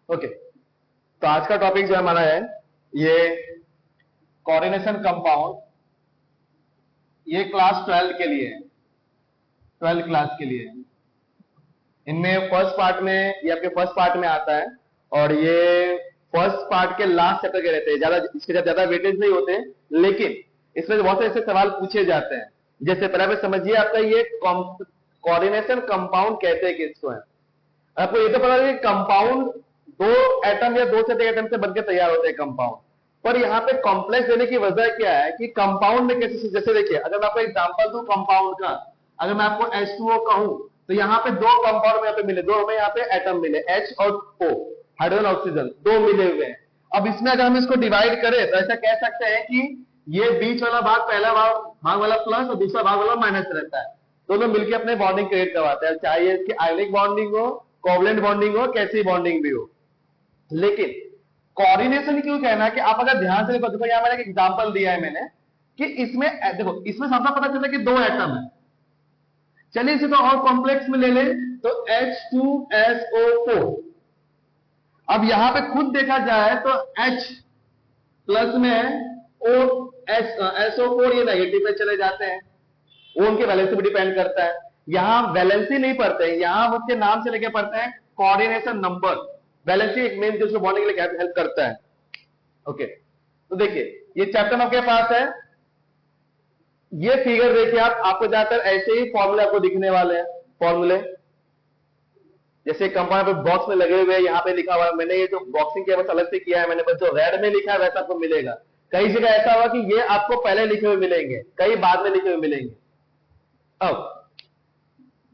Okay, तो आज का टॉपिक जो हमारा है ये कोऑर्डिनेशन कंपाउंड, ये क्लास 12 के लिए है, 12 क्लास के लिए। इनमें फर्स्ट पार्ट में, ये आपके फर्स्ट पार्ट में आता है और ये फर्स्ट पार्ट के लास्ट चैप्टर के रहते हैं, ज्यादा इसके ज्यादा वेटेज नहीं होते, लेकिन इसमें बहुत से ऐसे सवाल पूछे जाते हैं। जैसे पहले आप समझिए, आपका ये कोऑर्डिनेशन कंपाउंड कहते हैं किसको है। आपको ये तो पता है कि कंपाउंड दो एटम या दो से अधिक एटम से बनकर तैयार होते हैं कंपाउंड, पर यहाँ पे कॉम्प्लेक्स देने की वजह क्या है कि कंपाउंड में कैसे, जैसे देखिए अगर मैं आपको एग्जांपल दूं कंपाउंड का, अगर मैं आपको H2O कहूं तो यहाँ पे दो कंपाउंड में यहाँ पे मिले, दो हमें यहाँ पे एटम मिले H और O, हाइड्रोजन ऑक्सीजन दो मिले हुए हैं। अब इसमें अगर हम इसको डिवाइड करें तो ऐसा कह सकते हैं कि ये बीच वाला भाग, पहला भाग वाला प्लस और दूसरा भाग वाला माइनस रहता है, दोनों मिलकर अपने बॉन्डिंग क्रिएट करवाते हैं, चाहे इसकी आयनिक बॉन्डिंग हो, कोवलेंट बॉन्डिंग हो, कैसी बॉन्डिंग भी हो। लेकिन कोऑर्डिनेशन क्यों कहना कि आप अगर ध्यान से देखो, यहां मैंने एक एग्जांपल दिया है मैंने कि इसमें देखो, इसमें सबसे पता चलता है कि दो एटम है। चलिए इसे तो और कॉम्प्लेक्स में ले ले तो H2SO4। अब यहां पे खुद देखा जाए तो H प्लस में है, SO4 ये नेगेटिव में चले जाते हैं, वो उनके वैलेंसी पे डिपेंड करता है। यहां वैलेंसी नहीं पढ़ते हैं, यहां उसके नाम से लेके पढ़ते हैं कोऑर्डिनेशन नंबर। वैलेंसी एक मेन जो बॉन्डिंग के लिए हेल्प करता है। ओके, तो देखिए ये चैप्टर आपके पास है, ये फिगर देखिए आप, आपको ज्यादातर ऐसे ही फॉर्मूले आपको दिखने वाले हैं। फॉर्मूले जैसे कंपाउंड पे बॉक्स में लगे हुए, यहाँ पे लिखा हुआ है, मैंने ये जो बॉक्सिंग के बस अलग से किया है मैंने, बस जो रेड में लिखा है वैसा आपको मिलेगा। कई जगह ऐसा हुआ कि ये आपको पहले लिखे हुए मिलेंगे, कई बाद में लिखे हुए मिलेंगे। अब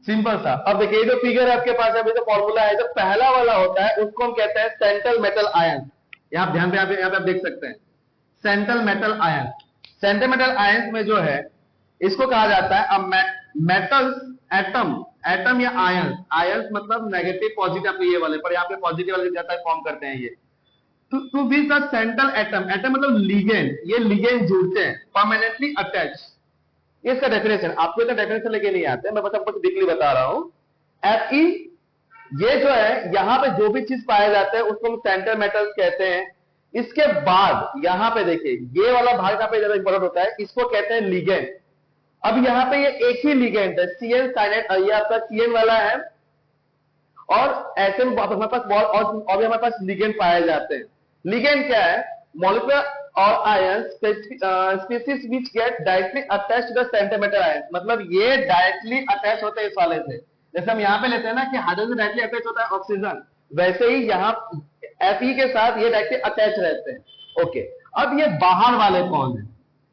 सिंपल सा, अब देखिए जो फिगर है आपके पास, अभी तो फॉर्मूला है, जो पहला वाला होता है उसको हम कहते हैं सेंट्रल मेटल आयन। यहां आप ध्यान पे यहाँ पे आप देख सकते हैं central metal ion. Central metal ion में जो है इसको कहा जाता है मेटल्स एटम, एटम या आयन, आयन मतलब नेगेटिव पॉजिटिव, आपके ये वाले पर यहाँ पे पॉजिटिव वाले ज्यादा फॉर्म करते हैं ये। To be the central atom, atom मतलब लिगेंड, ये लिगेंड जुड़ते हैं परमानेंटली अटैच। इसका डेफिनेशन आपको इतना डेफिनेशन लेके नहीं आते, मैं बस आपको डीपली बता रहा हूं। Fe ये जो है यहां पे जो भी चीज पाया जाता है उसको हम सेंट्रल मेटल्स कहते हैं। इसके बाद यहां पे देखिए ये वाला भाग यहाँ पे ज्यादा इंपॉर्टेंट होता है, इसको कहते हैं लिगेंड। अब यहां पे ये एक ही लिगेंड है, CN साइनेट, ये आपका CN वाला है और ऐसे में हमारे पास बॉल और भी हमारे पास लिगेंड पाए जाते हैं। लिगेंड क्या है? मॉलिक्यूलर और ion species which get directly attached to the central metal ion, मतलब ये डायरेक्टली अटैच होते हैं इस वाले से। जैसे हम यहां पे लेते हैं ना कि हाइड्रोजन डायरेक्टली अटैच होता है ऑक्सीजन, वैसे ही यहां Fe के साथ ये डायरेक्टली अटैच रहते हैं। ओके, अब ये बाहर वाले कौन है?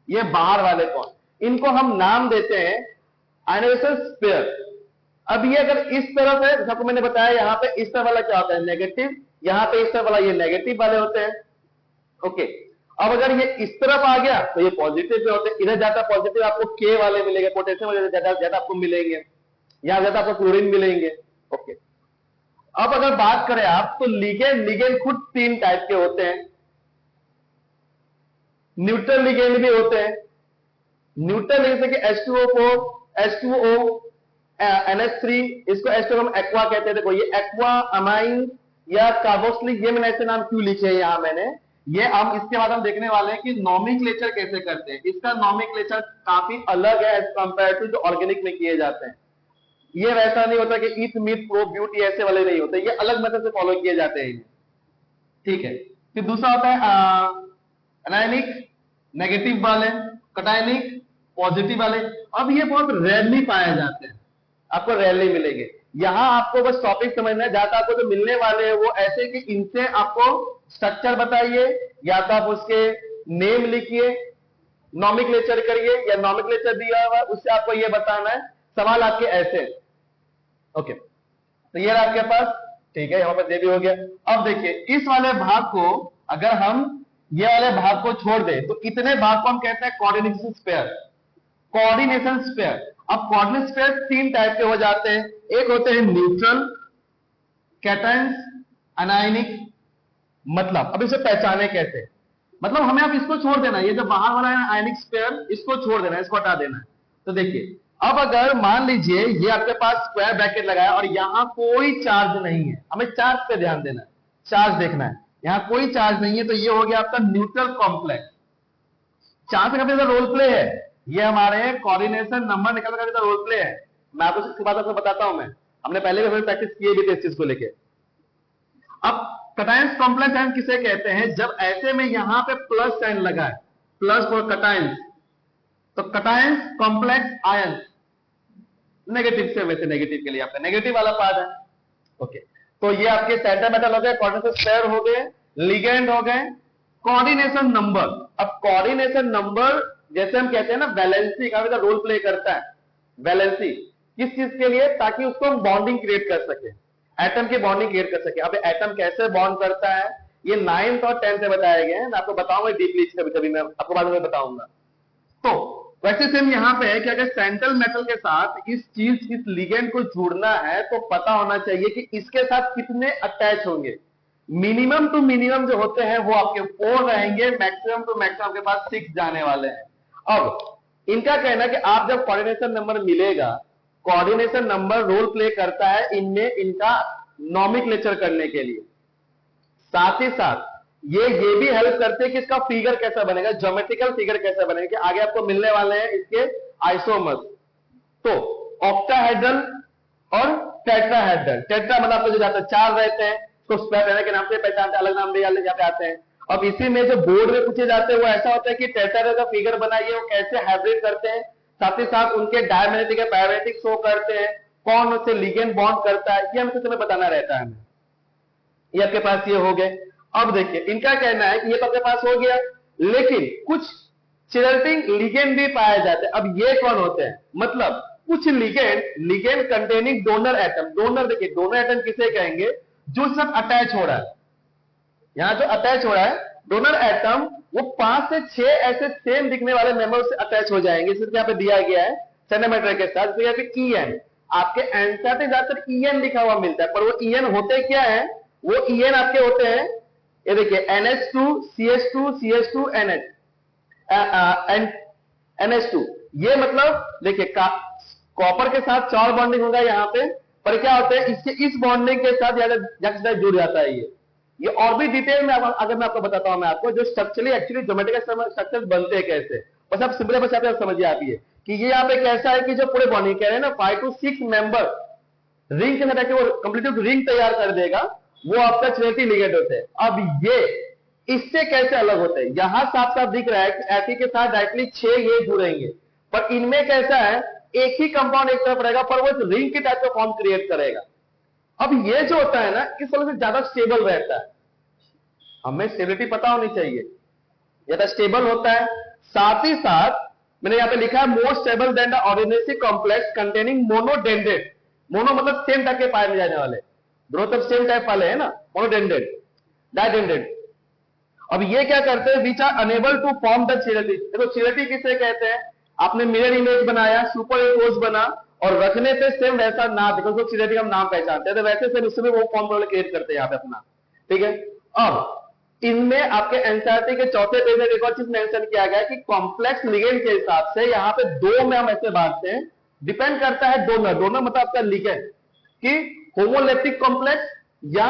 ये बाहर वाले कौन? इनको हम नाम देते हैं आयनाइजेशन स्फीयर। अब ये अगर इस तरफ है, जैसा मैंने बताया यहां पे इस तरफ वाला क्या होता है? नेगेटिव, यहां पे इस तरफ वाला ये नेगेटिव वाले होते हैं। ओके, अब अगर ये इस तरफ आ गया तो ये पॉजिटिव पे होते हैं, इधर ज्यादा पॉजिटिव आपको के वाले मिलेंगे, पोटेशियम वाले ज्यादा आपको मिलेंगे, यहां ज्यादा आपको क्लोरीन मिलेंगे। ओके, अब अगर बात करें आप तो लिगेंड, लिगेंड खुद तीन टाइप के होते हैं। न्यूट्रल लिगेंड भी होते हैं। न्यूट्रल जैसे कि H2O4, H2O, NH3, इसको H2O हम एक्वा कहते हैं। देखो ये एक्वा, अमाइन या कार्बोक्सिलिक, ये मैंने ऐसे नाम क्यों लिखे हैं यहां मैंने, ये हम इसके बाद हम देखने वाले हैं कि नॉमेनक्लेचर कैसे करते हैं। इसका नॉमेनक्लेचर काफी अलग है एज कंपेयर टू जो ऑर्गेनिक में किए जाते हैं। ये वैसा नहीं होता कि ईट मीट प्रो ब्यूटी, ऐसे वाले नहीं होते, ये अलग मेथड से फॉलो किए जाते हैं। ठीक है, फिर दूसरा होता है एनायनिक, नेगेटिव वाले, कटायनिक, पॉजिटिव वाले। अब ये बहुत रेयरली पाए जाते हैं, आपको रेयरली मिलेंगे। यहां आपको बस टॉपिक समझना है, जहां आपको जो मिलने वाले हैं वो ऐसे कि इनसे आपको स्ट्रक्चर बताइए, या तो आप उसके नेम लिखिए, नॉमेनक्लेचर करिए, या नॉमेनक्लेचर दिया हुआ उससे आपको ये बताना है। सवाल आपके ऐसे। ओके, तो ये रहा आपके पास। ठीक है, यहां पर ये भी हो गया। अब देखिए इस वाले भाग को अगर हम ये वाले भाग को छोड़ दें तो इतने भाग को हम कहते हैं कोऑर्डिनेशन स्फीयर। कोऑर्डिनेशन स्फीयर, अब कोऑर्डिनेशन स्फीयर तीन टाइप के हो जाते हैं। एक होते हैं न्यूट्रल, कैटायंस, अनायनिक। मतलब अब इसे पहचाने कैसे? मतलब हमें अब इसको छोड़ देना, ये जो बाहर वाला है आयनिक स्फीयर, इसको छोड़ देना, इसको हटा देना है। तो देखिए अब अगर मान लीजिए ये आपके पास स्क्वायर ब्रैकेट लगाया और यहां कोई चार्ज नहीं है, हमें चार्ज पे ध्यान देना है। चार्ज देखना है, यहां कोई चार्ज नहीं है, तो ये हो गया आपका न्यूट्रल कॉम्प्लेक्स। चार्ज का भी रोल प्ले है, ये हमारे कोऑर्डिनेशन नंबर निकलने का रोल प्ले है। मैं आपको इसके बाद आपको बताता हूं, मैं हमने पहले भी प्रैक्टिस किए भी थे इस चीज को लेके। अब कटायंस कॉम्प्लेक्स आयन किसे कहते हैं, जब ऐसे में यहां पे प्लस साइन लगा है, प्लस फॉर कटायंस, तो कटायंस कॉम्प्लेक्स आयन नेगेटिव से वैसे नेगेटिव के लिए आपका नेगेटिव वाला पार्ट है। ओके, तो ये आपके सेंटर मेटल हो गए, कोऑर्डिनेशन पेयर हो गए, लिगेंड हो गए, कोऑर्डिनेशन नंबर। अब कोऑर्डिनेशन नंबर जैसे हम कहते हैं ना, वैलेंसी का भी रोल प्ले करता है। वैलेंसी किस चीज के लिए, ताकि उसको हम बॉन्डिंग क्रिएट कर सके, एटम की बॉन्डिंग क्रिएट कर सके। अब एटम कैसे बॉन्ड करता है, ये 9th और 10th में बताया गया है, मैं आपको बताऊंगा डीपली, कभी कभी मैं आपको बाद में बताऊंगा। तो वैसे सेम यहां पे है कि अगर सेंट्रल मेटल के साथ इस चीज, इस लिगेंड को जुड़ना है, तो पता होना चाहिए कि इसके साथ कितने अटैच होंगे। मिनिमम टू मिनिमम जो होते हैं वो आपके 4 रहेंगे, मैक्सिमम टू मैक्सिमम आपके पास 6 जाने वाले हैं। अब इनका कहना है कि आप जब कोऑर्डिनेशन नंबर मिलेगा, कोऑर्डिनेशन नंबर रोल प्ले करता है इनमें, इनका नॉमेनक्लेचर करने के लिए। साथ ही साथ ये भी हेल्प करते हैं कि इसका फिगर कैसा बनेगा, ज्योमेट्रिकल फिगर कैसा बनेगा, कि आगे आपको मिलने वाले हैं इसके आइसोमर्स। तो ऑक्टाहेड्रल और टेट्राहेड्रल, टेट्रा मतलब आपको जो जाता 4 रहते हैं, तो स्क्वायर के नाम से पहचानते, अलग नाम दे जाते आते हैं। अब इसी में जो बोर्ड में पूछे जाते हैं वो ऐसा होता है कि टेट्राहेड्रल का फिगर बनाइए, वो कैसे हाइब्रिड करते हैं, साथ ही साथ उनके डायमैग्नेटिक या पैरामैग्नेटिक शो करते हैं, कौन उससे लिगेंड बॉन्ड करता है, ये हमें बताना रहता है। ये आपके पास ये हो गए। अब देखिए इनका कहना है कि ये तो आपके पास हो गया, लेकिन कुछ चिरल्टिंग लिगेंड भी पाए जाते हैं। अब ये कौन होते हैं, मतलब कुछ ligand containing donor atom. Donor देखिए, डोनर एटम किसे कहेंगे, जो सब अटैच हो रहा है, यहां जो अटैच हो रहा है डोनर एटम, वो 5 से 6 ऐसे सेम दिखने वाले मेंबर से अटैच हो जाएंगे। इसे यहाँ पे दिया गया है सेंटीमीटर के साथ, तो यहाँ पे EN, आपके आंसर पे ज्यादातर EN लिखा हुआ मिलता है, पर वो EN होते क्या है, वो EN आपके होते हैं, ये देखिए NH2 CH2 CH2 NH2, ये मतलब देखिए कॉपर के साथ 4 बॉन्डिंग होगा यहाँ पे, पर क्या होता है इसके इस बॉन्डिंग के साथ ज्यादा जुड़ जाता है ये और भी डिटेल में अगर मैं आपको बताता हूं, मैं आपको जो स्ट्रक्चरली एक्चुअली ज्योमेट्रिकल स्ट्रक्चर्स बनते हैं कैसे, बस आप सिंपल बस आप समझिए आप ये कि ये यहाँ पे कैसा है कि जो पूरे बॉन्डिंग कह रहे हैं ना 5 to 6 मेंबर रिंग के साथ वो कंप्लीट रिंग तैयार कर देगा, वो आपका चिरल्टिंग लिगेंड होते हैं। अब ये इससे कैसे अलग होते हैं, यहां साफ साफ दिख रहा है कि ऐसी के साथ डायरेक्टली 6 ये जुड़ेंगे, पर इनमें कैसा है एक ही कंपाउंड एक तरफ रहेगा, पर वो रिंग की टाइप का फॉर्म क्रिएट करेगा। अब ये जो होता है ना, इस वजह से ज्यादा स्टेबल रहता है, हमें स्टेबिलिटी पता होनी चाहिए, ज्यादा स्टेबल होता है। साथ ही साथ मैंने यहां पे लिखा है more stable than the ordinary complex containing monodentate. Mono मतलब सेम टाइप के पाए जाने वाले, दोनों तरफ सेम टाइप वाले है ना, मोनोडेंडेड डाइडेंडेड। अब ये क्या करते हैं, which are enable to form the chirality. देखो चिरल्टी किसे कहते हैं, आपने मिरर इमेज बनाया, सुपर इम्पोज बना और रखने पे सेम वैसा ना देखो, तो चिरल्टी का नाम पहचानते हैं, तो वैसे सेम उसमें वो फॉर्म क्रिएट करते हैं यहाँ पे अपना, ठीक है। अब इनमें आपके एनसीईआरटी के चौथे पेज में एक और चीज मेंशन किया गया कि कॉम्प्लेक्स लिगेंड के हिसाब से यहाँ पे 2 में हम ऐसे बांटते हैं, डिपेंड करता है डोनर, डोनर मतलब आपका लिगेंड कि होमोलेप्टिक कॉम्प्लेक्स या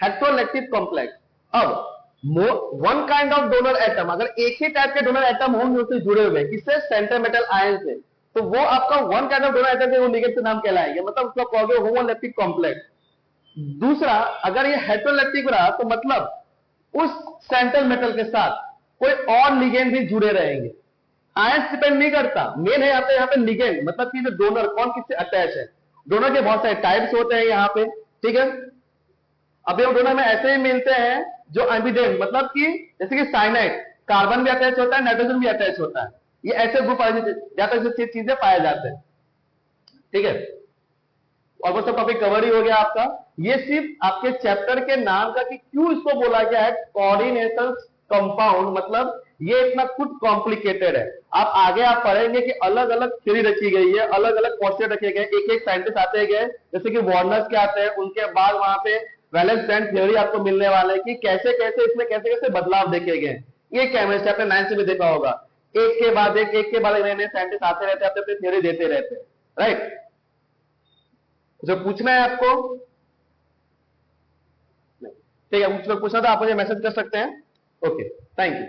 हेटेरोलेप्टिक कॉम्प्लेक्स। अब one kind of donor atom, अगर एक ही टाइप के डोनर एटम होंगे उससे जुड़े हुए किससे, सेंटर मेटल आयन से, तो वो आपका one kind of donor atom वो लिगेंड से नाम कहलाएंगे, मतलब उसका कहोगे होमोलेप्टिक कॉम्प्लेक्स। दूसरा अगर ये हेटेरोलेप्टिक रहा तो मतलब उस सेंट्रल मेटल के साथ कोई और लिगेंड भी जुड़े रहेंगे। आयंस डिपेंड नहीं करता, मेन है यहाँ पे लिगेंड, मतलब कि जो डोनर कौन किससे अटैच है। डोनर के बहुत सारे टाइप्स होते हैं यहाँ पे, ठीक है। अब ये डोनर में ऐसे ही मिलते हैं जो एम्बिडेंट, मतलब कि जैसे कि साइनाइड, कार्बन भी अटैच होता है, नाइट्रोजन भी अटैच होता है, ये ऐसे ग्रुप चीजें पाए जाते हैं, ठीक है। और वो सब टॉपिक कवर ही हो गया आपका। ये सिर्फ आपके चैप्टर के नाम का कि क्यों इसको बोला गया है कोऑर्डिनेशन कंपाउंड, मतलब ये इतना कुछ कॉम्प्लिकेटेड है। आप आगे आप पढ़ेंगे कि अलग अलग थ्योरी रची गई है, अलग अलग पोस्टर रखे गए, एक एक साइंटिस्ट आते गए, जैसे कि वार्नर्स के आते हैं, उनके बाद वहां पे वैलेंस बैंड थ्योरी आपको मिलने वाले हैं कि कैसे कैसे इसमें कैसे कैसे बदलाव देखे गए। ये केमिस्ट्री आपने 9th से भी देखा होगा, एक के बाद नए नए साइंटिस्ट आते रहते हैं, अपने थ्योरी देते रहते हैं, राइट। जो पूछना है आपको, ठीक है, कुछ लोग पूछा था, आप मुझे मैसेज कर सकते हैं। Okay, thank you.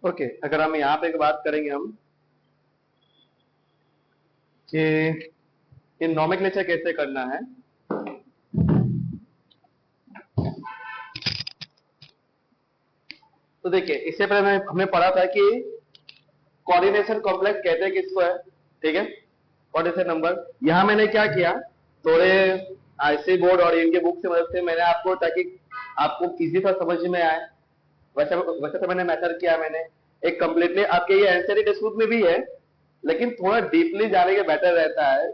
ओके, अगर हम यहाँ पे एक बात करेंगे हम कि ये नॉमेनक्लेचर कैसे करना है। तो देखिए, इससे पहले हमने पढ़ा था कि कोऑर्डिनेशन कॉम्प्लेक्स कहते हैं किसको है, ठीक है, कोऑर्डिनेशन नंबर। यहां मैंने क्या किया, थोड़े आईसी बोर्ड और इनके बुक से मदद से मैंने आपको, ताकि आपको इजी सा समझ में आए, वैसे वैसे तो मैंने मेथड किया, मैंने एक कंप्लीटली आपके ये एनसीईआरटी टेक्स्ट बुक में भी है, लेकिन थोड़ा डीपली जाने के बेटर रहता है,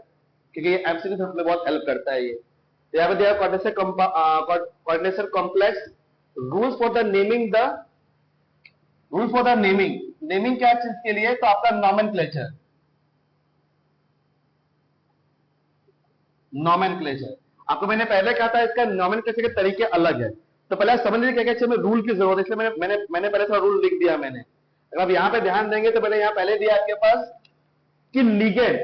क्योंकि ये एमसीक्यू हमें बहुत हेल्प करता है ये। तो यहाँ पे दिया coordination complex, rules for the naming the, rule for the naming, naming क्या चीज के लिए, तो आपका नॉमेनक्लेचर, नॉमेनक्लेचर आपको मैंने पहले कहा था इसका नॉमेनक्लेचर के तरीके अलग है। तो पहले आप समझ लीजिए क्या क्या चीज में रूल की जरूरत है, इसलिए मैंने पहले थोड़ा रूल लिख दिया मैंने। अगर आप यहाँ पे ध्यान देंगे तो मैंने यहाँ पहले दिया आपके पास कि लिगेंड,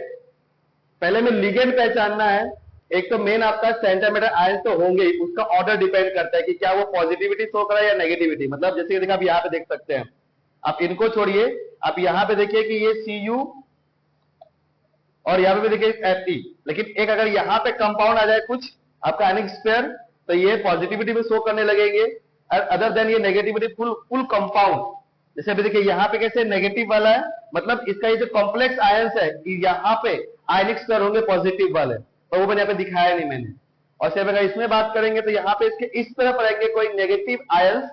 पहले में लिगेंड पहचानना है। एक तो मेन आपका सेंटीमीटर आयंस तो होंगे ही, उसका ऑर्डर डिपेंड करता है कि क्या वो पॉजिटिविटी शो कर रहा है या नेगेटिविटी। मतलब जैसे कि देखिए, आप यहाँ पे देख सकते हैं, आप इनको छोड़िए, आप यहाँ पे देखिए कि ये Cu और यहाँ पे भी देखिए Fe, लेकिन एक अगर यहाँ पे कंपाउंड आ जाए कुछ आपका आयनिक स्फीयर, तो ये पॉजिटिविटी भी शो करने लगेंगे, अदर देन ये नेगेटिविटी फुल कंपाउंड। जैसे अभी देखिए यहाँ पे कैसे नेगेटिव वाला है, मतलब इसका ये जो कॉम्प्लेक्स आयंस है यहाँ पे आयनिक स्क्वायर होंगे पॉजिटिव वाले, तो वो मैंने यहाँ पे दिखाया नहीं मैंने। और सिर्फ अगर इसमें बात करेंगे तो यहाँ पे इसके इस तरफ रहेंगे कोई नेगेटिव आयंस,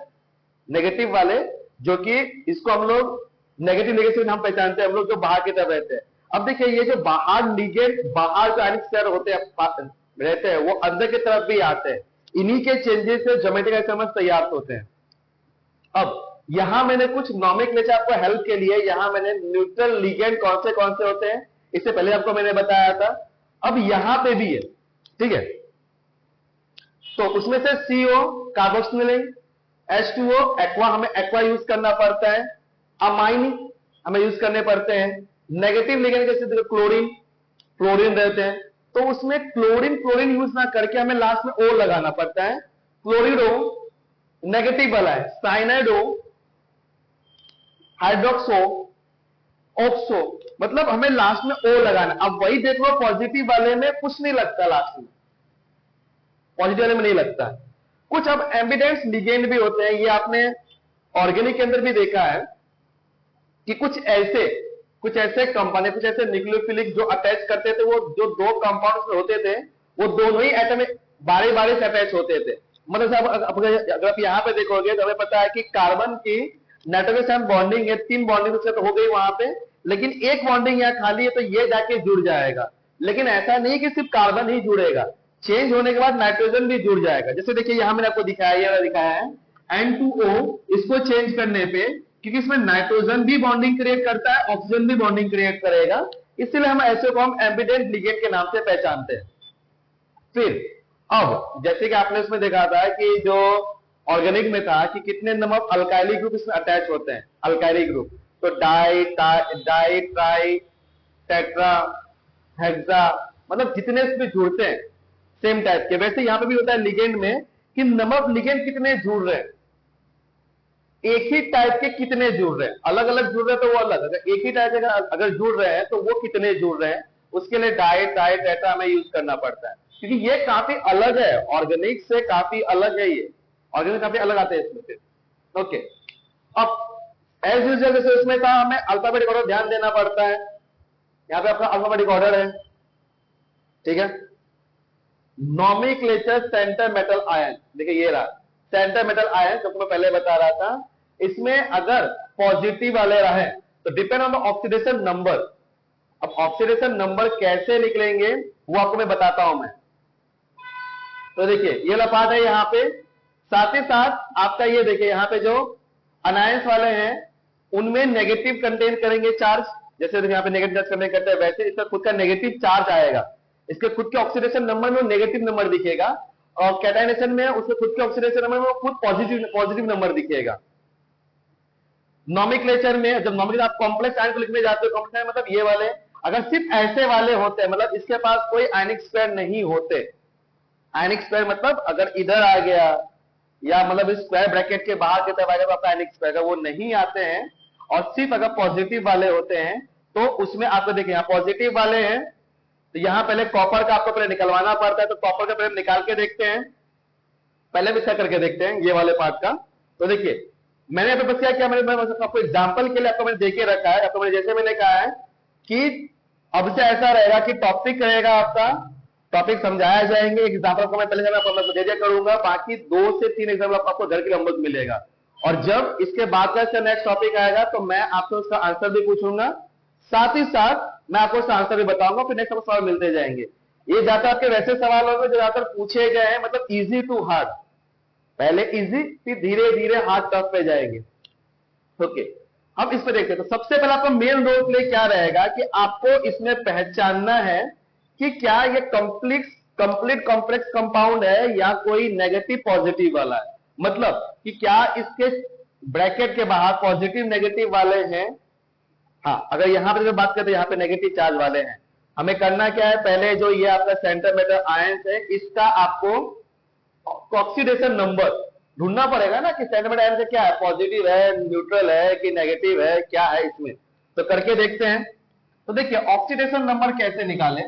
नेगेटिव वाले, जो कि इसको हम लोग नेगेटिव नेगेटिव हम पहचानते हैं, हम लोग जो बाहर की तरफ रहते हैं। अब देखिए ये जो बाहर लिगेंड, बाहर जो आयनिक स्क्वायर होते हैं रहते हैं, वो अंदर की तरफ भी आते हैं। इन्हीं के चेंजेस से ज्योमेट्रिक आइसोमर्स तैयार होते हैं। अब यहां मैंने कुछ नॉमेनक्लेचर आपको हेल्प के लिए, यहां मैंने न्यूट्रल लिगेंड कौन से होते हैं इससे पहले आपको मैंने बताया था, अब यहां पे भी है, ठीक है। तो उसमें से CO कार्बोक्सिलिक, H2O एक्वा, हमें एक्वा यूज करना पड़ता है, अमाइन हमें यूज करने पड़ते हैं, नेगेटिव लिगेंड जैसे क्लोरीन, फ्लोरीन रहते हैं, तो उसमें क्लोरीन यूज ना करके हमें लास्ट में O लगाना पड़ता है। क्लोरिडो नेगेटिव वाला है, साइनाइडो, हाइड्रोक्सो, ऑक्सो, मतलब हमें लास्ट में O लगाना। अब वही देख लो पॉजिटिव वाले में कुछ नहीं लगता, लास्ट में पॉजिटिव वाले में नहीं लगता। कुछ अब एम्बिडेंस लिगेंड भी होते हैं, ये आपने ऑर्गेनिक के अंदर भी देखा है कि कुछ ऐसे कंपाउंड, कुछ ऐसे न्यूक्लियोफिलिक जो अटैच करते थे, वो जो दो कंपाउंड्स होते थे वो दोनों ही एटम बारी से अटैच होते थे। मतलब अगर आप यहां पे देखोगे तो हमें पता है कि कार्बन की नाइट्रोजन के साथ बॉन्डिंग है, 3 बॉन्डिंग तो हो गई वहां पे, लेकिन एक बॉन्डिंग यहाँ खाली है, तो ये जाके जुड़ जाएगा। लेकिन ऐसा नहीं कि सिर्फ कार्बन ही जुड़ेगा, चेंज होने के बाद नाइट्रोजन भी जुड़ जाएगा। जैसे देखिए यहां मैंने आपको दिखाया है N2O, इसको चेंज करने पे, क्योंकि इसमें नाइट्रोजन भी बॉन्डिंग क्रिएट करता है, ऑक्सीजन भी बॉन्डिंग क्रिएट करेगा, इसलिए हम ऐसे को हम एम्बिडेंट लिगेंड के नाम से पहचानते हैं। फिर अब जैसे कि आपने इसमें देखा था कि जो ऑर्गेनिक में था कि कितने नंबर ऑफ अल्काइली ग्रुप इसमें अटैच होते हैं, अल्काइली ग्रुप, तो डाई ट्राई टेट्रा हेक्सा, मतलब जितने इसमें जुड़ते हैं सेम टाइप के, वैसे यहां पे भी होता है लिगेंड में कि नंबर ऑफ लिगेंड कितने जुड़ रहे हैं, एक ही टाइप के कितने जुड़ रहे हैं, अलग अलग जुड़ रहे हैं तो वो अलग, अगर एक ही टाइप अगर जुड़ रहे हैं तो वो कितने जुड़ रहे हैं, उसके लिए डाई ट्राई टेट्रा हमें यूज करना पड़ता है, क्योंकि ये काफी अलग है, ऑर्गेनिक से काफी अलग है, ये ऑर्गेनिक काफी अलग आते हैं इसमें फिर। ओके, अब एज यूजुअल जैसे इसमें था हमें अल्फाबेटिक ऑर्डर ध्यान देना पड़ता है, यहां पे आपका अल्फाबेटिक ऑर्डर है, ठीक है। नॉमेनक्लेचर सेंटर मेटल आयन, देखिए ये रहा सेंटर मेटल आयन, जो मैं पहले बता रहा था, इसमें अगर पॉजिटिव वाले रहे तो depend on the oxidation number. अब ऑक्सीडेशन नंबर कैसे निकलेंगे वो आपको मैं बताता हूं मैं। तो देखिए ये वाला पार्ट है यहाँ पे, साथ ही साथ आपका ये देखिए यहाँ पे जो अनायंस वाले हैं उनमें नेगेटिव कंटेन करेंगे चार्ज, जैसे देखिए यहाँ पे नेगेटिव चार्ज कंटेन करते हैं, वैसे इसका खुद का नेगेटिव चार्ज आएगा, इसके खुद के ऑक्सीडेशन नंबर में नेगेटिव नंबर दिखेगा, और कैटायनेशन में उसके खुद के ऑक्सीडेशन नंबर में खुद पॉजिटिव नंबर दिखेगा। नॉमेनक्लेचर में जब नॉमेनक्लेचर आप कॉम्प्लेक्स आयन को लिखने जाते हो, कॉम्प्लेक्स आयन मतलब ये वाले, अगर सिर्फ ऐसे वाले होते हैं, मतलब इसके पास कोई आयनिक स्क्वायर नहीं होते, आयनिक स्क्वायर मतलब अगर इधर आ गया या मतलब इस स्क्वायर ब्रैकेट के बाहर की तरफ आ गया तो आपका आयनिक स्क्वायर, अगर वो नहीं आते हैं और सिर्फ अगर पॉजिटिव वाले होते हैं तो उसमें आपको देखिए यहाँ पॉजिटिव वाले हैं, तो यहां पहले कॉपर का आपको पहले निकलवाना पड़ता है, तो कॉपर का पहले निकाल के देखते हैं, पहले भी इसका करके देखते हैं ये वाले पार्ट का। तो देखिए मैंने यहाँ पे बस क्या किया, मैंने आपको एग्जांपल के लिए आपको मैंने देके रखा है, आपको मैंने जैसे मैंने कहा है कि अब से ऐसा रहेगा कि टॉपिक रहेगा आपका, टॉपिक समझाया जाएंगे, एग्जाम्पल को मैं पहले आपको दे दिया करूंगा, बाकी 2 से 3 एग्जाम्पल आपको घर के होमवर्क मिलेगा, और जब इसके बाद का नेक्स्ट टॉपिक आएगा तो मैं आपसे उसका आंसर भी पूछूंगा, साथ ही साथ मैं आपको उसका आंसर भी बताऊंगा, फिर नेक्स्ट सवाल मिलते जाएंगे। ये ज्यादा आपके वैसे सवाल होंगे जो ज्यादातर पूछे गए हैं, मतलब इजी टू हार्ड, पहले इजी फिर धीरे धीरे हार्ड टफ पे जाएंगे। ओके, अब इस पे देखते हैं। तो सबसे पहले आपका मेन रोल प्ले क्या रहेगा कि आपको इसमें पहचानना है कि क्या ये कंप्लीट कॉम्प्लेक्स कंपाउंड है या कोई नेगेटिव पॉजिटिव वाला है, मतलब कि क्या इसके ब्रैकेट के बाहर पॉजिटिव नेगेटिव वाले हैं। हाँ, अगर यहां पर बात करते हैं यहां पे नेगेटिव चार्ज वाले हैं, हमें करना क्या है, पहले जो ये आपका सेंटर मेटल आयंस है इसका आपको ऑक्सीडेशन नंबर ढूंढना पड़ेगा ना कि सेंटर मेटल आयंस से क्या है, पॉजिटिव है, न्यूट्रल है कि नेगेटिव है, क्या है इसमें, तो करके देखते हैं। तो देखिए ऑक्सीडेशन नंबर कैसे निकालें,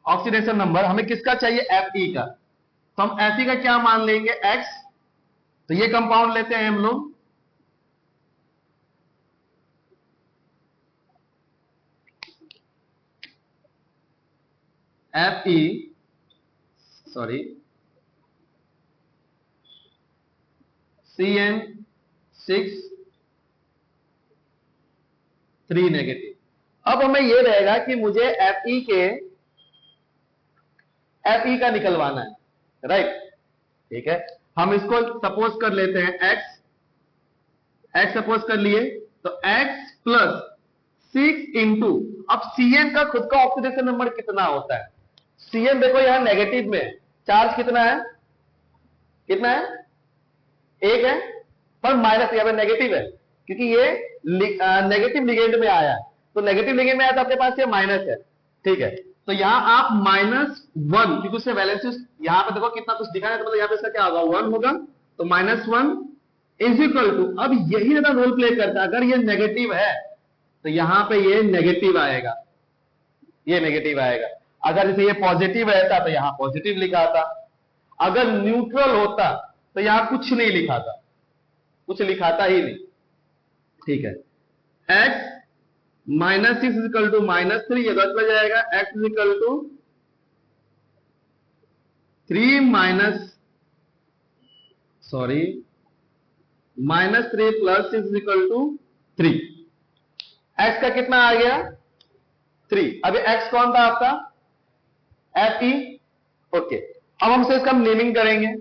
ऑक्सीडेशन नंबर हमें किसका चाहिए, Fe का। तो हम Fe का क्या मान लेंगे, X। तो ये कंपाउंड लेते हैं हम लोग, Fe, सॉरी, CN6 3 नेगेटिव। अब हमें यह रहेगा कि मुझे Fe का निकलवाना है, राइट। ठीक है, हम इसको सपोज कर लेते हैं x सपोज कर लिए। तो x प्लस 6 इंटू, अब Cn का खुद का ऑक्सीडेशन नंबर कितना होता है, Cn देखो यहां नेगेटिव में, चार्ज कितना है, कितना है, 1 है, पर माइनस यहां पे नेगेटिव है, क्योंकि ये नेगेटिव लिगेंड में आया। तो नेगेटिव लिगेंड में आया तो आपके पास ये माइनस है, ठीक है। तो यहां आप -1, क्योंकि उससे वैलेंसी यहां पे देखो कितना कुछ दिखा है, तो मतलब यहां पे इसका क्या होगा, 1 होगा। तो -1 इज इक्वल टू, अब यही ज्यादा रोल प्ले करता है, अगर ये नेगेटिव है तो यहां पे ये नेगेटिव आएगा, ये नेगेटिव आएगा। अगर जैसे ये पॉजिटिव रहता तो यहां पॉजिटिव लिखा था, अगर न्यूट्रल होता तो यहां कुछ नहीं लिखा था, कुछ लिखाता ही नहीं, ठीक है। x -6 इज इक्वल टू -3, ये गलत में जाएगा, x is equal to 3 -3 plus 6 is equal to 3। x का कितना आ गया, 3। अभी x कौन था आपका, Fe, ओके। अब हमसे इसका नेमिंग करेंगे,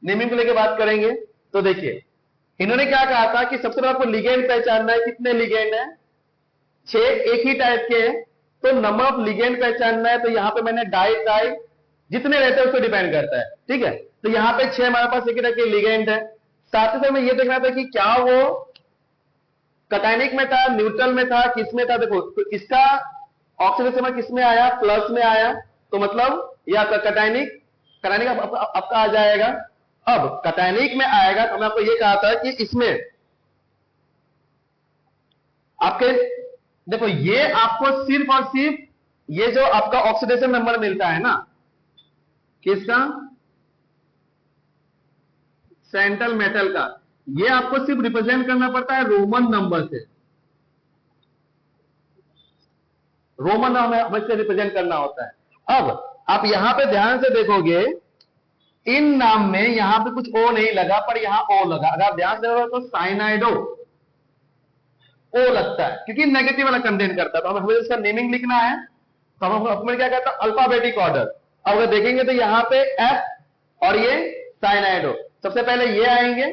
नेमिंग को लेकर बात करेंगे। तो देखिए इन्होंने क्या कहा था कि सबसे पहले आपको लिगेंड पहचानना है, कितने लिगेंड है, 6 एक ही टाइप के हैं, तो नंबर ऑफ लिगेंड पहचानना है। तो यहां पे मैंने डाई जितने रहते हैं उस पर डिपेंड करता है, ठीक है। तो यहां पे 6 हमारे पास एक ही टाइप के लिगेंड है। साथ ही साथ में ये देखना था कि क्या वो कटायनिक में था, न्यूट्रल में था, किस में था। देखो तो इसका ऑक्सीडेशन नंबर किस में आया, प्लस में आया, तो मतलब यह आपका कटायनिक आपका आ जाएगा। अब कटायनिक में आएगा तो मैं आपको यह कहा था कि इसमें आपके देखो ये आपको सिर्फ और सिर्फ ये जो आपका ऑक्सीडेशन नंबर मिलता है ना, किसका, सेंट्रल मेटल का, ये आपको सिर्फ रिप्रेजेंट करना पड़ता है रोमन नंबर से, रोमन नंबर से रिप्रेजेंट करना होता है। अब आप यहां पे ध्यान से देखोगे, इन नाम में यहां पे कुछ ओ नहीं लगा, पर यहां ओ लगा। अगर आप ध्यान से देखोगे तो साइनाइडो ओ लगता है, क्योंकि नेगेटिव वाला कंटेन करता है। तो हमें इसका नेमिंग लिखना है, तो हम क्या कहता है, अल्फाबेटिक ऑर्डर। अब अगर देखेंगे तो यहां पे एफ और ये साइनाइडो, सबसे पहले ये आएंगे,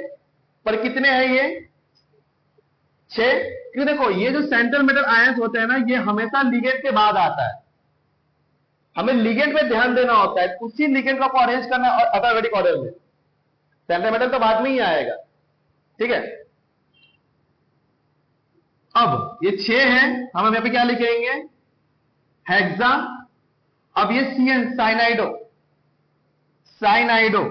पर कितने हैं ये, 6। क्यों, देखो ये जो सेंट्रल मेटल आयंस होते हैं ना, ये हमेशा लिगेंड के बाद आता है, हमें लिगेंड पे ध्यान देना होता है, उसी लिगेंड को अरेंज करना और अल्फाबेटिक ऑर्डर में, सेंट्रल मेटल तो बाद में ही आएगा, ठीक है। अब ये 6 हैं, हम यहां पे क्या लिखेंगे, हेक्सा। अब ये CN, साइनाइडो, साइनाइडो,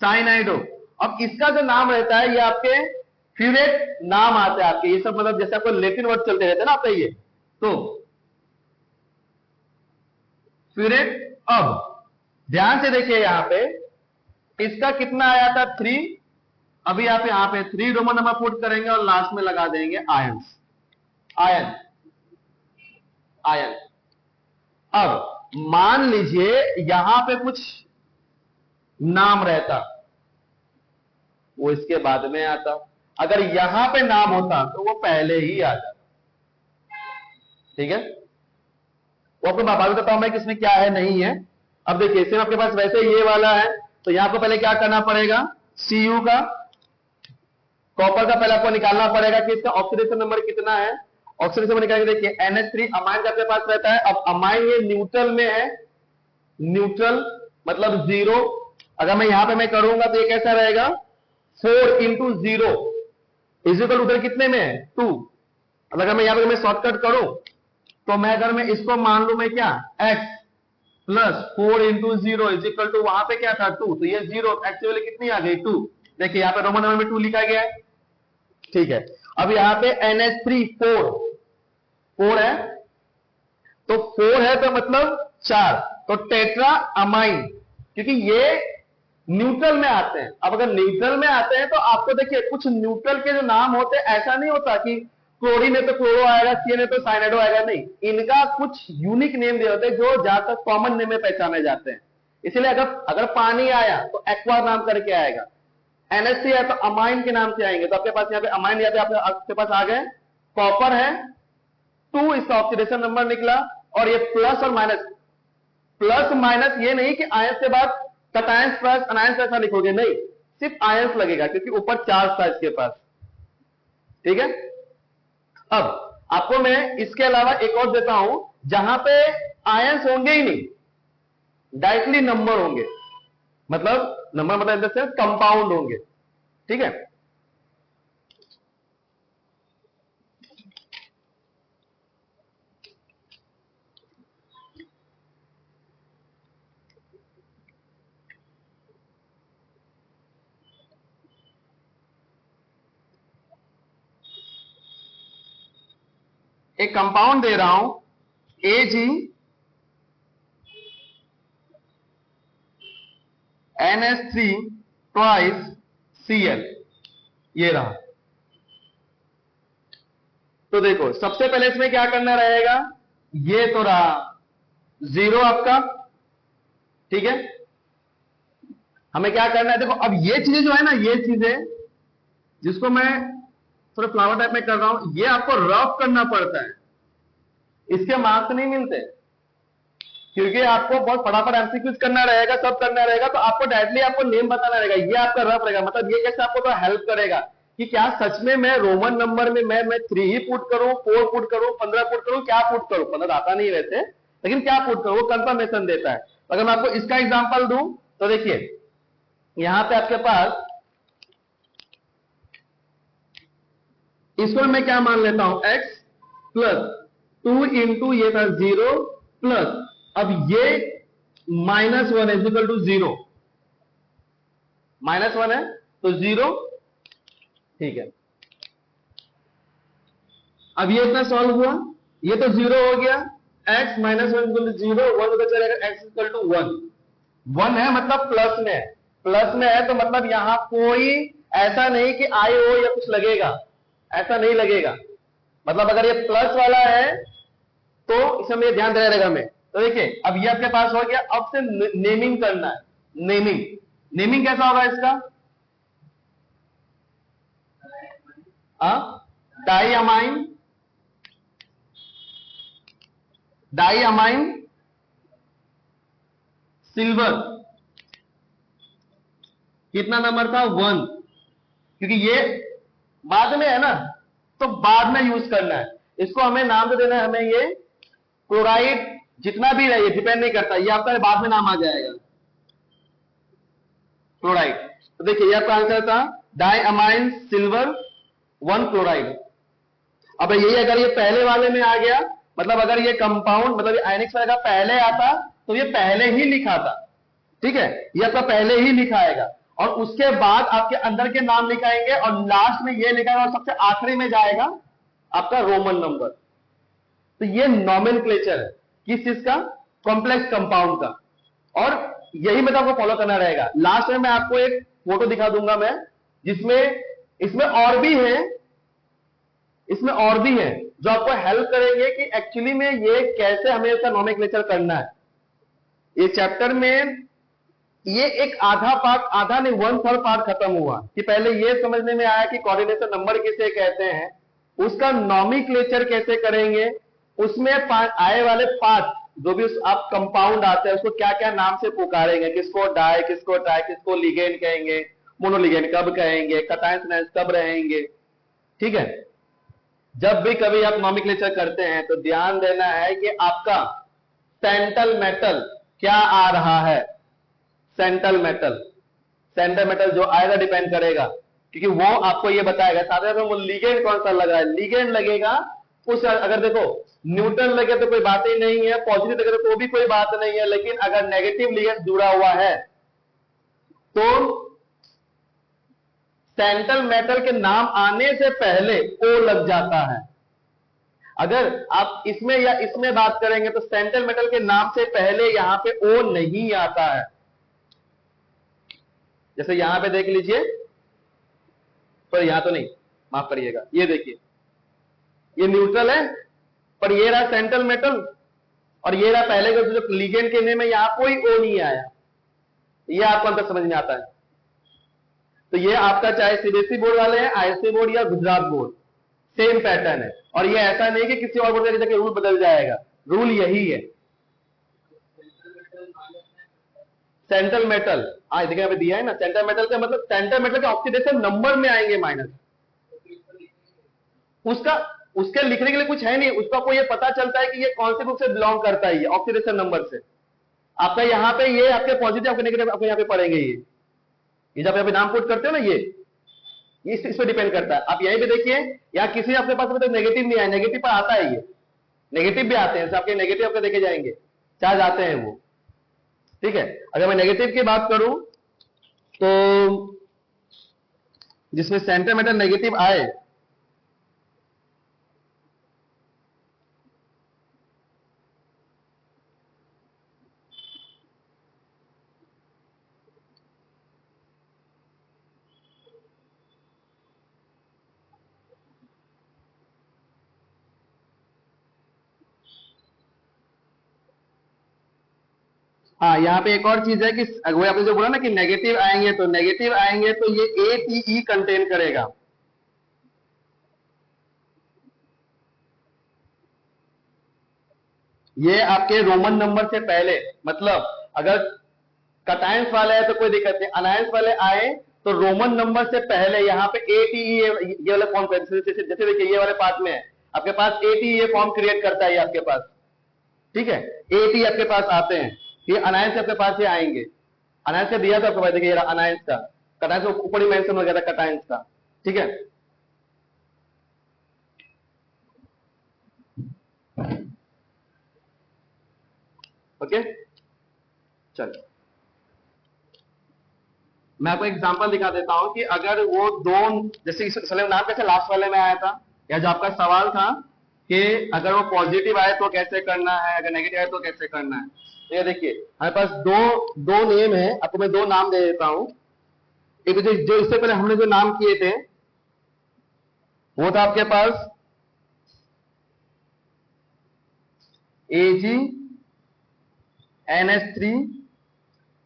साइनाइडो। अब इसका जो नाम रहता है, ये आपके फ्यूरेट नाम आते हैं आपके, ये सब मतलब जैसे आपको लेटिन वर्ड चलते रहते हैं ना आपका, ये तो फ्यूरेट। अब ध्यान से देखिए यहां पे इसका कितना आया था, 3। अभी आप यहां पे 3 रोमन नंबर पुट करेंगे और लास्ट में लगा देंगे आयंस, आयन, आयन। अब मान लीजिए यहां पे कुछ नाम रहता, वो इसके बाद में आता। अगर यहां पे नाम होता तो वो पहले ही आ जाता, ठीक है। वो आपको बता देता हूं मैं कि इसमें क्या है नहीं है। अब देखिए सिर्फ आपके पास वैसे ये वाला है, तो यहां को पहले क्या करना पड़ेगा, Cu का, कॉपर का पहले आपको निकालना पड़ेगा कि इसका ऑक्सीडेशन नंबर कितना है। ऑक्सीडेशन नंबर निकाल के देखिए NH3 अमाइन का आपके पास रहता है। अब अमाइन ये न्यूट्रल में है, न्यूट्रल मतलब 0। अगर मैं यहां पे मैं करूंगा तो ये कैसा रहेगा, 4 इंटू 0 इजिकल उधर कितने में है, 2। अगर मैं यहां पे मैं शॉर्टकट करूं तो मैं अगर मैं इसको मान लू मैं क्या, x plus 4 into 0 is equal to, वहां पे क्या था 2, तो ये 0 एक्चुअली कितनी आ गई, 2। देखिए यहां पे रोमन नंबर में 2 लिखा गया है, ठीक है। अब यहां पे NH3 4 है, तो 4 है तो मतलब 4, तो टेट्रा अमाइन, क्योंकि ये न्यूट्रल में आते हैं। अब अगर न्यूट्रल में आते हैं तो आपको देखिए कुछ न्यूट्रल के जो नाम होते हैं, ऐसा नहीं होता कि क्लोरीन है तो क्लोरो आएगा, सीएन है तो साइनाइडो आएगा, नहीं, इनका कुछ यूनिक नेम दिए होते हैं जो ज्यादातर कॉमन नेम में पहचाने जाते हैं। इसलिए अगर पानी आया तो एक्वा नाम करके आएगा, NH3 है तो अमाइन के नाम से आएंगे। तो आपके पास यहाँ पे अमाइन या आपके पास आ गए, कॉपर है 2, इसका ऑक्सीडेशन नंबर निकला, और ये प्लस और माइनस, प्लस माइनस ये नहीं कि आयंस के बाद कटायंस प्लस अनायंस ऐसा लिखोगे, नहीं, सिर्फ आयंस लगेगा क्योंकि ऊपर चार्ज था इसके पास। ठीक है, अब आपको मैं इसके अलावा एक और देता हूं जहां पे आयंस होंगे ही नहीं, डायरेक्टली नंबर होंगे, मतलब नंबर मतलब इन द सेंस कंपाउंड होंगे। ठीक है, एक कंपाउंड दे रहा हूं Ag NH3 ट्वाइस Cl, ये रहा। तो देखो सबसे पहले इसमें क्या करना रहेगा, ये तो रहा 0 आपका। ठीक है, हमें क्या करना है, देखो अब ये चीजें जो है ना, ये चीजें जिसको मैं थोड़ा फ्लावर टाइप में कर रहा हूं, ये आपको रफ करना पड़ता है, इसके मार्क्स नहीं मिलते, क्योंकि आपको बहुत फटाफट एमसीक्यूज करना रहेगा, सब करना रहेगा, तो आपको डायरेक्टली आपको नेम बताना रहेगा, ये आपका रफ रहेगा। मतलब ये कैसे आपको तो हेल्प करेगा कि क्या सच में मैं रोमन नंबर में मैं 3 ही पुट करूं, 4 पुट करूं, 15 पुट करूं, क्या पुट करूं, मतलब आता नहीं वैसे, लेकिन क्या पुट करूं वो कंफर्मेशन देता है। अगर मैं आपको इसका एग्जांपल दूं तो देखिए यहां पे आपके पास, इसको मैं क्या मान लेता हूं, x प्लस 2 इंटू ये था 0 प्लस, अब ये -1 इज इक्वल टू 0, -1 है तो 0। ठीक है, अब ये इतना सॉल्व हुआ, ये तो 0 हो गया, x -1 इक्वल टू 0, 1 उधर चलेगा, x इक्वल टू 1, 1 है मतलब प्लस में है, प्लस में है तो मतलब यहां कोई ऐसा नहीं कि आई हो या कुछ लगेगा, ऐसा नहीं लगेगा, मतलब अगर ये प्लस वाला है तो इसमें ध्यान देना रहेगा हमें। तो देखिए अब ये आपके पास हो गया, अब से नेमिंग करना है, नेमिंग, नेमिंग कैसा होगा इसका, डाईअमाइन, डाईअमाइन सिल्वर, कितना नंबर था 1, क्योंकि ये बाद में है ना, तो बाद में यूज करना है इसको, हमें नाम तो देना है हमें, ये क्लोराइड जितना भी रहे डिपेंड नहीं करता, ये आपका बाद में नाम आ जाएगा क्लोराइड। तो देखिए ये आपका आंसर था डाईअमाइन सिल्वर 1 क्लोराइड। अब यही अगर ये पहले वाले में आ गया, मतलब अगर ये कंपाउंड मतलब आयनिक का पहले आता तो ये पहले ही लिखा था, ठीक है, ये आपका पहले ही लिखाएगा, और उसके बाद आपके अंदर के नाम लिखाएंगे, और लास्ट में ये लिखाएगा, और सबसे आखिरी में जाएगा आपका रोमन नंबर। तो ये नॉमेनक्लेचर है किस चीज का, कॉम्प्लेक्स कंपाउंड का, और यही मतलब आपको फॉलो करना रहेगा। लास्ट में मैं आपको एक फोटो दिखा दूंगा मैं, जिसमें इसमें और भी है, इसमें और भी है जो आपको हेल्प करेंगे कि एक्चुअली में ये कैसे हमें इसका नॉमेनक्लेचर करना है। ये चैप्टर में ये एक आधा पार्ट, आधा नहीं 1/3 पार्ट खत्म हुआ कि पहले ये समझने में आया कि कोऑर्डिनेशन नंबर किसे कहते हैं, उसका नॉमेनक्लेचर कैसे करेंगे, उसमें आए वाले पार्ट जो भी आप कंपाउंड आते हैं उसको क्या क्या नाम से पुकारेंगे, किसको डाई, किसको ट्राई, किसको लिगेंड कहेंगे, मोनोलिगेंड कब कहेंगे, कैटायंस कब रहेंगे। ठीक है, जब भी कभी आप नॉमेनक्लेचर करते हैं तो ध्यान देना है कि आपका सेंट्रल मेटल क्या आ रहा है, सेंट्रल मेटल, सेंट्रल मेटल जो आएगा डिपेंड करेगा, क्योंकि वो आपको ये बताएगा। साथ में वो लिगेंड कौन सा लगा है, लिगेंड लगेगा उस, अगर देखो न्यूट्रल लगे तो कोई बात ही नहीं है, पॉजिटिव लगे तो भी कोई बात नहीं है, लेकिन अगर नेगेटिव लिगेंड जुड़ा हुआ है तो सेंट्रल मेटल के नाम आने से पहले ओ लग जाता है। अगर आप इसमें या इसमें बात करेंगे तो सेंट्रल मेटल के नाम से पहले यहां पे ओ नहीं आता है। जैसे यहां पे देख लीजिए, पर यहां तो नहीं, माफ करिएगा, ये देखिए, ये न्यूट्रल है, पर ये रहा सेंट्रल मेटल, और ये रहा पहले का जो लिगेंड के नेम में यहां कोई ओ नहीं आया। ये आपको अंतर समझ में आता है। तो ये आपका चाहे सीबीएसई बोर्ड वाले हैं, आईएससी बोर्ड या गुजरात बोर्ड, सेम पैटर्न है। और ये ऐसा नहीं कि किसी और बोर्ड के जाके रूल बदल जाएगा, रूल यही है। सेंट्रल मेटल, हाँ देखिए यहाँ पे दिया है ना, सेंट्रल मेटल का मतलब सेंट्रल मेटल के ऑक्सीडेशन नंबर में आएंगे माइनस। उसका उसके लिखने के लिए कुछ है नहीं, उसको आपको ये पता चलता है कि ये कौन से ग्रुप से बिलोंग करता है, ये ऑक्सीडेशन नंबर से। आपका यहाँ पे ये आपके पॉजिटिव आपके नेगेटिव आपको यहाँ पे पढ़ेंगे। ये जब यहाँ पे नाम पुट करते हो ना, ये इस पे डिपेंड करता है। आप यहीं पे देखिए, यहाँ किसी आपके पास तो नेगेटिव नहीं आया, नेगेटिव पर आता है, ये नेगेटिव भी आते हैं, आपके नेगेटिव आपके देखे जाएंगे, चार्ज आते हैं वो, ठीक है। अगर मैं नेगेटिव की बात करूं तो जिसमें सेंट्रल मेटल नेगेटिव आए, हाँ यहाँ पे एक और चीज है कि वो आपने जो बोला ना कि नेगेटिव आएंगे, तो नेगेटिव आएंगे तो ये ATE कंटेन करेगा। ये आपके रोमन नंबर से पहले, मतलब अगर कटायंस वाले है तो कोई दिक्कत नहीं, अनायंस वाले आए तो रोमन नंबर से पहले यहाँ पे ATE ये वाला फॉर्म, जैसे देखिए ये वाले पार्ट में है आपके पास ATE फॉर्म क्रिएट करता है आपके पास, ठीक है। ATE आपके पास आते हैं, ये अनायंस आपके पास ये आएंगे। अनायंस का दिया था आपको, देखिए ये अनायंस का, कटायंस ऊपर ही मेंशन हो गया था कटायंस का, ठीक है। ओके चलो, मैं आपको एग्जांपल दिखा देता हूं कि अगर वो दो, जैसे नाम कैसे लास्ट वाले में आया था, या जो आपका सवाल था कि अगर वो पॉजिटिव आए तो कैसे करना है, अगर नेगेटिव आए तो कैसे करना है। तो ये देखिए हमारे पास दो नेम है, आपको मैं दो नाम दे देता हूं। एक जो इससे पहले हमने जो नाम किए थे वो था आपके पास AgNH3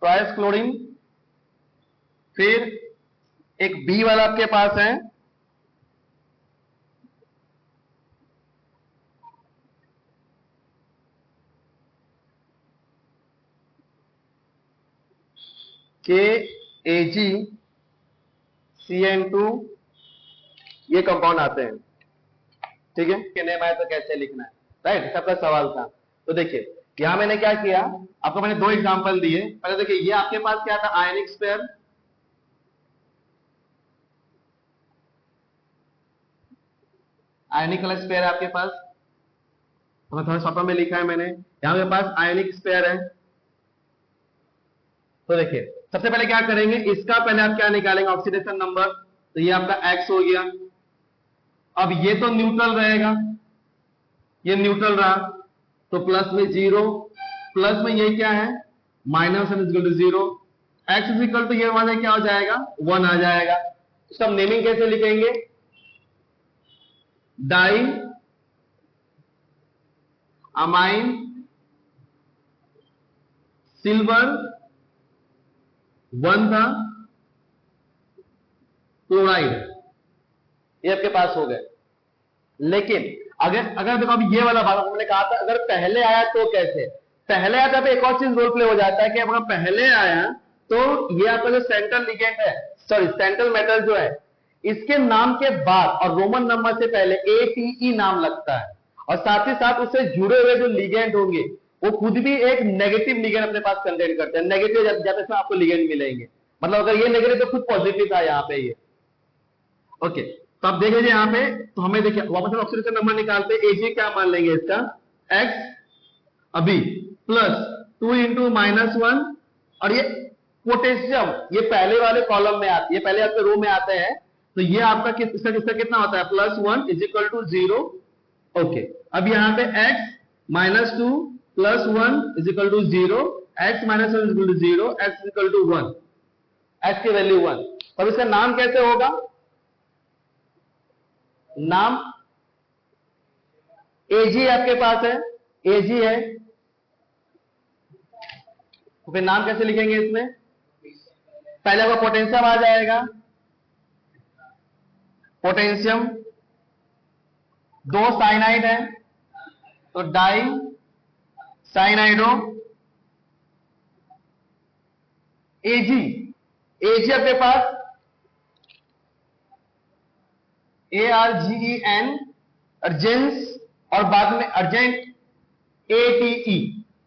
ट्वाइस क्लोरीन, फिर एक बी वाला आपके पास है KAgCN2, ये कंपाउंड आते हैं, ठीक है। कि नेम आया तो कैसे लिखना है, राइट, सबका सवाल था। तो देखिए यहां मैंने क्या किया, आपको मैंने दो एग्जांपल दिए। पहले देखिए ये आपके पास क्या था, आयनिक स्पेयर, आयनिक वाला स्पेयर है आपके पास, तो थोड़ा शॉर्ट में लिखा है मैंने, यहां मेरे पास आयनिक स्पेयर है। तो देखिए सबसे पहले क्या करेंगे, इसका पहले आप क्या निकालेंगे, ऑक्सीडेशन नंबर, तो ये आपका X हो गया। अब ये तो न्यूट्रल रहेगा, ये न्यूट्रल रहा, तो प्लस में 0, प्लस में ये क्या है minus n equal to 0, x is equal to ये वाला क्या हो जाएगा 1 आ जाएगा। इसका नेमिंग कैसे लिखेंगे, डाई अमाइन सिल्वर 1 था क्लोराइड, ये आपके पास हो गए। लेकिन अगर देखो अभी ये वाला भाग हमने कहा था अगर पहले आया तो कैसे, पहले आया था एक और चीज रोल प्ले हो जाता है कि अगर पहले आया तो ये आपका जो सेंट्रल लिगेंड है, सॉरी सेंट्रल मेटल जो है, इसके नाम के बाद और रोमन नंबर से पहले ATE नाम लगता है, और साथ ही साथ उससे जुड़े हुए जो लिगेंड होंगे वो खुद भी एक नेगेटिव लिगेंड अपने पास कंटेन करते हैं। नेगेटिव जाते समय आपको लिगेंड मिलेंगे, मतलब अगर ये नेगेटिव तो खुद पॉजिटिव था यहाँ पे ये, ओके। तो आप देख लीजिए यहाँ पे, तो हमें देखिए वापस ऑक्सीडेशन नंबर निकालते हैं, Ag क्या मान लेंगे इसका X, अभी प्लस 2 × -1, और ये पोटेशियम ये पहले वाले कॉलम में आते, ये पहले आपके रो में आते हैं, तो ये आपका इसका कितना होता है, +1 इज इक्वल टू 0। ओके, अब यहाँ पे x -2 +1 is equal to 0, x -1 is equal to 0, x is equal to 1, x की वैल्यू 1। अब इसका नाम कैसे होगा, नाम Ag आपके पास है, Ag है, तो फिर नाम कैसे लिखेंगे इसमें, पहले आपका पोटेंशियम आ जाएगा, पोटेंशियम, 2 साइनाइड है तो डाई साइनाइडो, Ag, Ag आपके पास ARGEN अर्जेंस, और बाद में अर्जेंट ATE,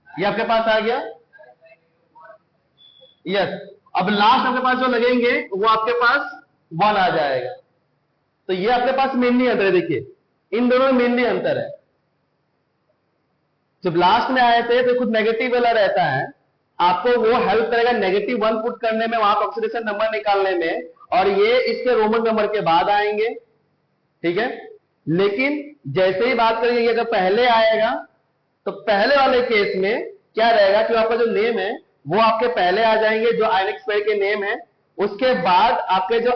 ये आपके पास आ गया, यस। अब लास्ट आपके पास जो लगेंगे वो आपके पास 1 आ जाएगा, तो ये आपके पास मेनली अंतर है, देखिए इन दोनों में मेनली अंतर है। जब लास्ट में आए थे तो खुद नेगेटिव वाला रहता है, आपको वो हेल्प करेगा -1 पुट करने में, वहां पर ऑक्सीडेशन नंबर निकालने में, और ये इसके रोमन नंबर के बाद आएंगे, ठीक है। लेकिन जैसे ही बात करेंगे अगर पहले आएगा, तो पहले वाले केस में क्या रहेगा कि आपका जो नेम है वो आपके पहले आ जाएंगे, जो आयनिक स्क्वायर के नेम है, उसके बाद आपके जो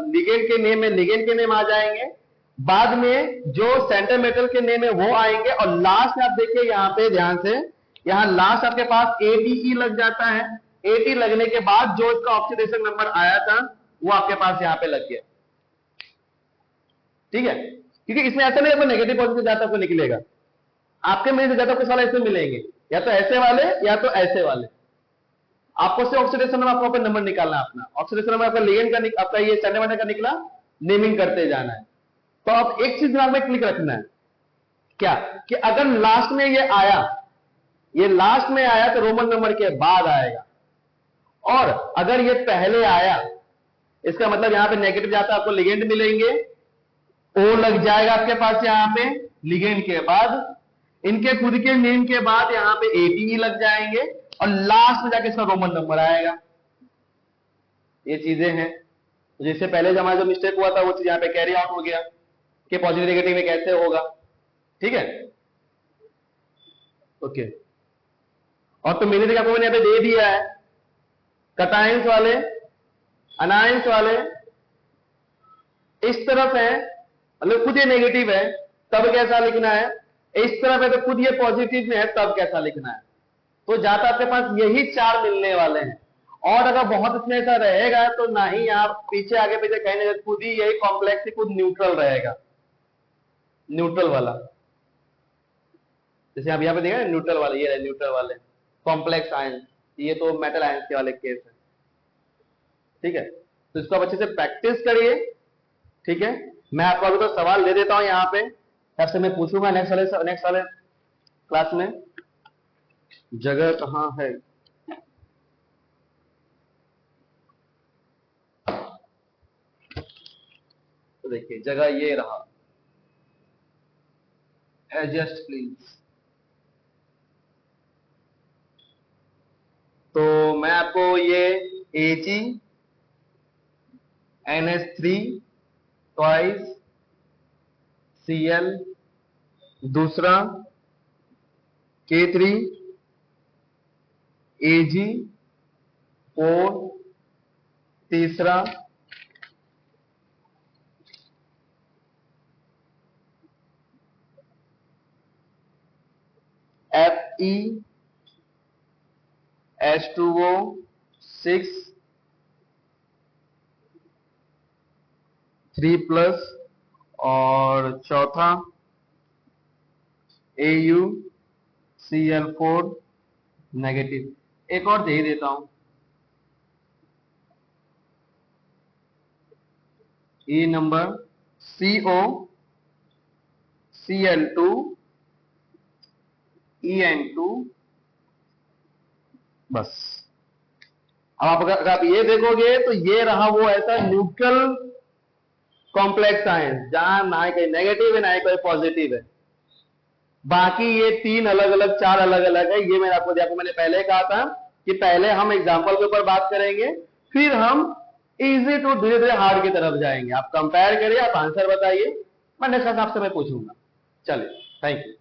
लिगेंड के नेम है, लिगेंड के नेम आ जाएंगे, बाद में जो सेंटर मेटल के नेम है वो आएंगे, और लास्ट में आप देखिए यहाँ पे ध्यान से, यहाँ लास्ट आपके पास ATE लग जाता है। AT लगने के बाद जो इसका ऑक्सीडेशन नंबर आया था वो आपके पास यहाँ पे लग गया, ठीक है। क्योंकि इसमें ऐसा नहीं है नेगेटिव पॉजिटिव ज्यादा आपको निकलेगा, आपके में ज्यादा कुछ वाले ऐसे मिलेंगे, या तो ऐसे वाले या तो ऐसे वाले। आपको से ऑक्सीडेशन नंबर आपको नंबर निकालना है अपना, ऑक्सीडेशन नंबर आपका लिगेंड का, आपका ये सेंटर मेटल का निकला, नेमिंग करते जाना है। तो अब एक चीज दिमाग में क्लिक रखना है, क्या कि अगर लास्ट में ये आया, ये लास्ट में आया तो रोमन नंबर के बाद आएगा, और अगर ये पहले आया, इसका मतलब यहां पे नेगेटिव जाता है, आपको लिगेंड मिलेंगे, O लग जाएगा आपके पास यहां पे लिगेंड के बाद, इनके खुद के नेम के बाद यहां पे ATE लग जाएंगे, और लास्ट में जाके इसका रोमन नंबर आएगा। ये चीजें हैं, जिससे पहले हमारा जो मिस्टेक हुआ था वो चीज यहां पे कैरी आउट हो गया कि पॉजिटिव नेगेटिव में कैसे होगा, ठीक है। ओके, और तो मैंने देखा मैंने यहाँ पे दे दिया है, कटायंस वाले, अनायंस वाले इस तरफ है, मतलब खुद ये नेगेटिव है तब कैसा लिखना है, इस तरफ है तो खुद ये पॉजिटिव में है तब कैसा लिखना है। तो ज्यादा आपके पास यही 4 मिलने वाले हैं, और अगर बहुत इसमें ऐसा रहेगा तो ना ही आप पीछे आगे पीछे कहीं नहीं, खुद ही यही कॉम्प्लेक्स ही खुद न्यूट्रल रहेगा, न्यूट्रल वाला, जैसे आप यहाँ पे देखा न्यूट्रल वाले, ये रहे न्यूट्रल वाले कॉम्प्लेक्स आयन, ये तो मेटल आयन के वाले केस है, ठीक है। तो इसको आप अच्छे से प्रैक्टिस करिए, ठीक है। मैं आपको अभी तो सवाल दे देता हूं यहाँ पे, सबसे मैं पूछूंगा नेक्स्ट वाले क्लास में, जगह कहां है, तो देखिए जगह ये रहा, एडजस्ट प्लीज। तो मैं आपको ये Ag NH3 ट्वाइस Cl, दूसरा K3 Ag4, तीसरा Fe H2O6 3+, और चौथा AuCl4 नेगेटिव। एक और दे ही देता हूं, E नंबर COCl2 En2, बस। अब अगर आप ये देखोगे तो ये रहा वो ऐसा न्यूट्रल कॉम्प्लेक्स आयन जहां ना ही कोई नेगेटिव है ना ही कोई पॉजिटिव है, बाकी ये 3 अलग अलग 4 अलग अलग है। ये मैंने आपको पहले कहा था कि पहले हम एग्जाम्पल के ऊपर बात करेंगे, फिर हम इजी टू धीरे धीरे हार्ड की तरफ जाएंगे। आप कंपेयर करिए, आप आंसर बताइए, मैं नेक्स्ट क्लास आपसे मैं पूछूंगा। चलिए, थैंक यू।